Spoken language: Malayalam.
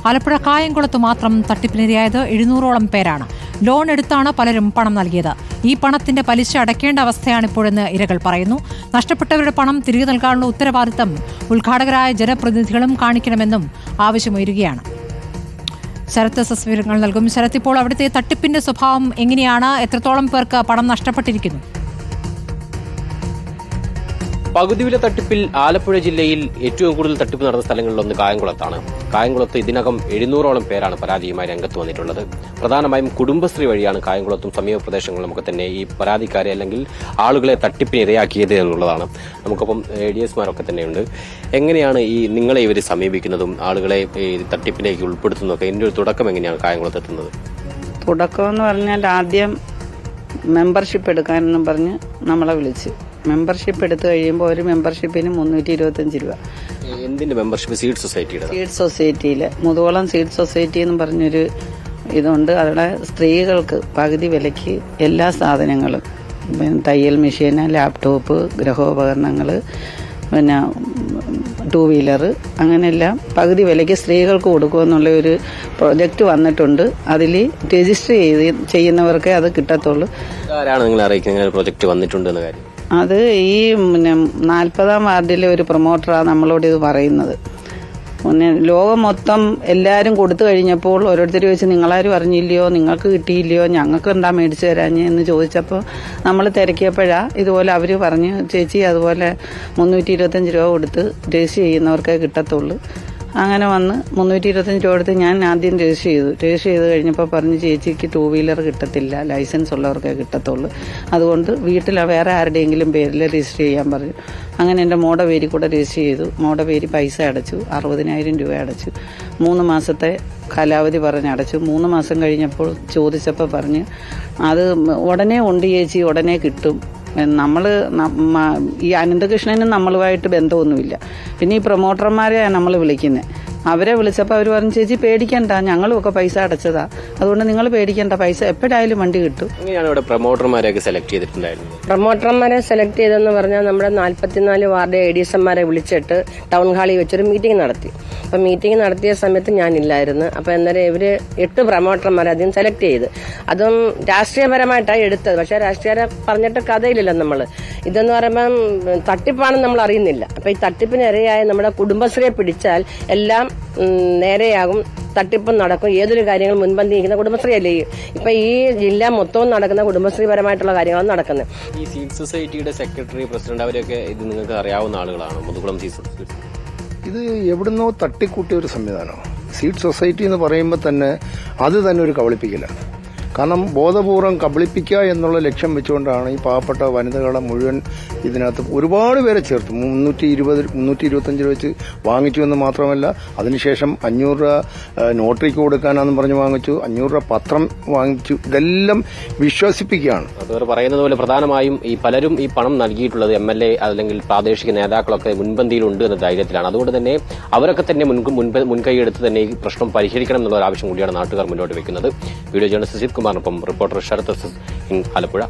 ആലപ്പുഴ കായംകുളത്ത് മാത്രം തട്ടിപ്പിനിരയായത് 700ഓളം പേരാണ്. ലോൺ എടുത്താണ് പലരും പണം നൽകിയത്. ഈ പണത്തിന്റെ പലിശ അടയ്ക്കേണ്ട അവസ്ഥയാണിപ്പോഴെന്ന് ഇരകൾ പറയുന്നു. നഷ്ടപ്പെട്ടവരുടെ പണം തിരികെ നൽകാനുള്ള ഉത്തരവാദിത്തം ഉദ്ഘാടകരായ ജനപ്രതിനിധികളും കാണിക്കണമെന്നും ആവശ്യമുയരുകയാണ്. ശരത്ത് വിവരങ്ങൾ നൽകും. ശരത്ത്, ഇപ്പോൾ അവിടുത്തെ തട്ടിപ്പിന്റെ സ്വഭാവം എങ്ങനെയാണ്? എത്രത്തോളം പേർക്ക് പണം നഷ്ടപ്പെട്ടിരിക്കുന്നു? പകുതിവില തട്ടിപ്പിൽ ആലപ്പുഴ ജില്ലയിൽ ഏറ്റവും കൂടുതൽ തട്ടിപ്പ് നടന്ന സ്ഥലങ്ങളിലൊന്ന് കായംകുളത്താണ്. കായംകുളത്ത് ഇതിനകം 700ഓളം പേരാണ് പരാതിയുമായി രംഗത്ത് വന്നിട്ടുള്ളത്. പ്രധാനമായും കുടുംബശ്രീ വഴിയാണ് കായംകുളത്തും സമീപ പ്രദേശങ്ങളിലുമൊക്കെ തന്നെ ഈ പരാതിക്കാരെ അല്ലെങ്കിൽ ആളുകളെ തട്ടിപ്പിന് ഇരയാക്കിയത് എന്നുള്ളതാണ്. നമുക്കൊപ്പം ADSമാരൊക്കെ തന്നെയുണ്ട്. എങ്ങനെയാണ് ഈ നിങ്ങളെ ഇവർ സമീപിക്കുന്നതും ആളുകളെ ഈ തട്ടിപ്പിലേക്ക് ഉൾപ്പെടുത്തുന്നതൊക്കെ? ഇതിന്റെ ഒരു തുടക്കം എങ്ങനെയാണ് കായംകുളത്ത് എത്തുന്നത്? തുടക്കം എന്ന് പറഞ്ഞാൽ ആദ്യം മെമ്പർഷിപ്പ് എടുക്കാനെന്നും പറഞ്ഞ് നമ്മളെ വിളിച്ച് മെമ്പർഷിപ്പ് എടുത്തു കഴിയുമ്പോൾ ഒരു മെമ്പർഷിപ്പിന് 325 രൂപ. എന്തിന്റെ മെമ്പർഷിപ്പ്? സീഡ് സൊസൈറ്റിയുടെ? സീഡ് സൊസൈറ്റിയില് മുതുകുളം സീഡ് സൊസൈറ്റി എന്ന് പറഞ്ഞൊരു ഇതുണ്ട്. അവിടെ സ്ത്രീകൾക്ക് പകുതി വിലയ്ക്ക് എല്ലാ സാധനങ്ങളും, തയ്യൽ മെഷീന്, ലാപ്ടോപ്പ്, ഗൃഹോപകരണങ്ങൾ, പിന്നെ 2 വീലർ, അങ്ങനെയെല്ലാം പകുതി വിലയ്ക്ക് സ്ത്രീകൾക്ക് കൊടുക്കുമെന്നുള്ള ഒരു പ്രൊജക്റ്റ് വന്നിട്ടുണ്ട്. അതിൽ രജിസ്റ്റർ ചെയ്യുന്നവർക്കേ അത് കിട്ടത്തുള്ളൂ. ആരാണ് നിങ്ങളെ അറിയിക്കുന്നത് പ്രൊജക്ട് വന്നിട്ടുണ്ടെന്ന കാര്യം? അത് ഈ 40ാം വാർഡിലെ ഒരു പ്രൊമോട്ടറാണ് നമ്മളോട് ഇത് പറയുന്നത്. പിന്നെ ലോകം മൊത്തം എല്ലാവരും കൊടുത്തു കഴിഞ്ഞപ്പോൾ ഓരോരുത്തർ ചോദിച്ച് നിങ്ങളാരും അറിഞ്ഞില്ലയോ, നിങ്ങൾക്ക് കിട്ടിയില്ലയോ, ഞങ്ങൾക്ക് എന്താ മേടിച്ചു തരാഞ്ഞ് എന്ന് ചോദിച്ചപ്പോൾ നമ്മൾ തിരക്കിയപ്പോഴാണ് ഇതുപോലെ അവർ പറഞ്ഞു, ചേച്ചി അതുപോലെ 325 രൂപ കൊടുത്ത് രജിസ്റ്റർ ചെയ്യുന്നവർക്കേ കിട്ടത്തുള്ളൂ. അങ്ങനെ വന്ന് 325 രൂപ കൊടുത്ത് ഞാൻ ആദ്യം രജിസ്റ്റർ ചെയ്ത് കഴിഞ്ഞപ്പോൾ പറഞ്ഞു, ചേച്ചിക്ക് 2 വീലർ കിട്ടത്തില്ല, ലൈസൻസ് ഉള്ളവർക്കേ കിട്ടത്തുള്ളൂ, അതുകൊണ്ട് വീട്ടിൽ വേറെ ആരുടെയെങ്കിലും പേരിൽ രജിസ്റ്റർ ചെയ്യാൻ പറഞ്ഞു. അങ്ങനെ എൻ്റെ മോടെ പേരിൽ കൂടെ രജിസ്റ്റർ ചെയ്തു. മോടെ പേര് പൈസ അടച്ചു, 60,000 രൂപ അടച്ചു. 3 മാസത്തെ കാലാവധി പറഞ്ഞ് അടച്ചു. 3 മാസം കഴിഞ്ഞപ്പോൾ ചോദിച്ചപ്പോൾ പറഞ്ഞ് അത് ഉടനെ ഉണ്ട് ചേച്ചി, ഉടനെ കിട്ടും. ഈ അനന്തകൃഷ്ണനും നമ്മളുമായിട്ട് ബന്ധമൊന്നുമില്ല. പിന്നെ ഈ പ്രൊമോട്ടർമാരെയാണ് നമ്മൾ വിളിക്കുന്നത്. അവരെ വിളിച്ചപ്പോൾ അവർ പറഞ്ഞു, ചേച്ചി പേടിക്കണ്ട, ഞങ്ങളും ഒക്കെ പൈസ അടച്ചതാ, അതുകൊണ്ട് നിങ്ങൾ പേടിക്കണ്ട, പൈസ എപ്പോഴായാലും വണ്ടി കിട്ടും. പ്രൊമോട്ടർമാരെയൊക്കെ സെലക്ട് ചെയ്തിട്ടുണ്ടായിരുന്നു. പ്രൊമോട്ടർമാരെ സെലക്ട് ചെയ്തെന്ന് പറഞ്ഞാൽ നമ്മുടെ 44 വാർഡ് ADSമാരെ വിളിച്ചിട്ട് ടൗൺ ഹാളിൽ വെച്ചൊരു മീറ്റിംഗ് നടത്തി. അപ്പം മീറ്റിംഗ് നടത്തിയ സമയത്ത് ഞാനില്ലായിരുന്നു. അപ്പം അന്നേരം ഇവര് 8 പ്രൊമോട്ടർമാരെ ആദ്യം സെലക്ട് ചെയ്ത്, അതും രാഷ്ട്രീയപരമായിട്ടാണ് എടുത്തത്. പക്ഷെ രാഷ്ട്രീയ പറഞ്ഞിട്ട് കഥയില്ലല്ലോ നമ്മൾ. ഇതെന്ന് പറയുമ്പം തട്ടിപ്പാണെന്ന് നമ്മൾ അറിയുന്നില്ല. അപ്പൊ ഈ തട്ടിപ്പിന് ഇരയായ നമ്മുടെ കുടുംബശ്രീയെ പിടിച്ചാൽ എല്ലാം നേരെയാകും, തട്ടിപ്പും നടക്കും. ഏതൊരു കാര്യങ്ങൾ മുൻപന്തി നിൽക്കുന്ന കുടുംബശ്രീ അല്ലേ. ഇപ്പൊ ഈ ജില്ല മൊത്തവും നടക്കുന്ന കുടുംബശ്രീപരമായിട്ടുള്ള കാര്യങ്ങളാണ് നടക്കുന്നത്. ഈ സീഡ് സൊസൈറ്റിയുടെ സെക്രട്ടറി, പ്രസിഡന്റ്, അവരൊക്കെ ഇത് നിങ്ങൾക്ക് അറിയാവുന്ന ആളുകളാണ്? മുതുകുളം സീഡ് സൊസൈറ്റി ഇത് എവിടുന്നോ തട്ടിക്കൂട്ടിയ ഒരു സംവിധാനമാണ്. സീഡ് സൊസൈറ്റി എന്ന് പറയുമ്പോൾ തന്നെ അത് തന്നെ ഒരു കബളിപ്പിക്കലാണ്. കാരണം ബോധപൂർവം കബളിപ്പിക്കുക എന്നുള്ള ലക്ഷ്യം വെച്ചുകൊണ്ടാണ് ഈ പാവപ്പെട്ട വനിതകളെ മുഴുവൻ ഇതിനകത്ത് ഒരുപാട് പേരെ ചേർത്തു. 325 രൂപ വെച്ച് വാങ്ങിച്ചു എന്ന് മാത്രമല്ല, അതിനുശേഷം 500 രൂപ നോട്ടറിക്ക് കൊടുക്കാനാണെന്ന് പറഞ്ഞ് വാങ്ങിച്ചു, 500 രൂപ പത്രം വാങ്ങിച്ചു. ഇതെല്ലാം വിശ്വസിപ്പിക്കുകയാണ്. അവർ പറയുന്നത് പോലെ പ്രധാനമായും ഈ പലരും ഈ പണം നൽകിയിട്ടുള്ളത് MLA അല്ലെങ്കിൽ പ്രാദേശിക നേതാക്കളൊക്കെ മുൻപന്തിയിലുണ്ട് എന്ന ധൈര്യത്തിലാണ്. അതുകൊണ്ട് തന്നെ അവരൊക്കെ തന്നെ മുൻകൈയെടുത്ത് തന്നെ ഈ പ്രശ്നം പരിഹരിക്കണം എന്നുള്ള ഒരു ആവശ്യം കൂടിയാണ് നാട്ടുകാർ മുന്നോട്ട് വെക്കുന്നത്. വീഡിയോ ജേർണലിസ്റ്റ് സിദ്കുമാറിനൊപ്പം റിപ്പോർട്ടർ ശരത് ആലപ്പുഴ.